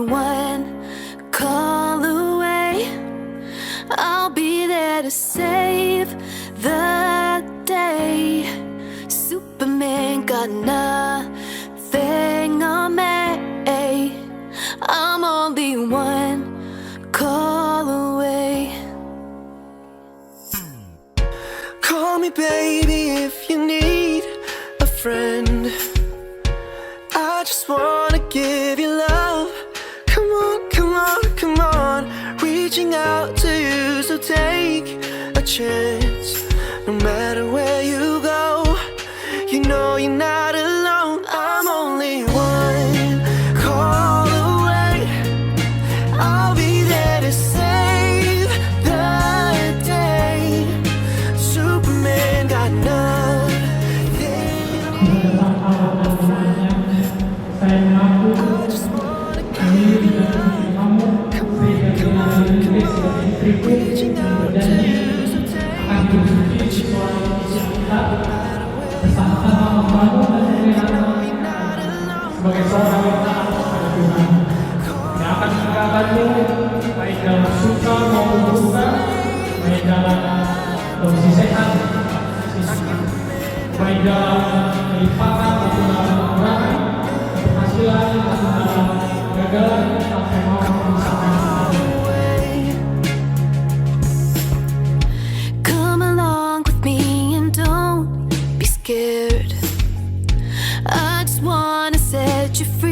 one call away. I'll be there to save the day. Superman got nothing on me. I'm only one call away. Call me baby if you need a friend. I just wanna give you love. Come on, come on, come on. Reaching out to you, so take a chance. No matter where you go, you know you're not alone. I'm only one call away. I'll be there to save the day. Superman got nothing. I just wanna give you love. Come on, come on, come on. Reaching out to you, so take a sebagai seorang wanita pada Tuhan yang akan meninggalkanmu baik dalam suka maupun duka, baik dalam kondisi sehat, baik dalam kelipatan maupun dalam kekurangan, keberhasilan maupun dalam kegagalan sampai maupun sampai Come along with me and don't be scared. I just wanna set you free.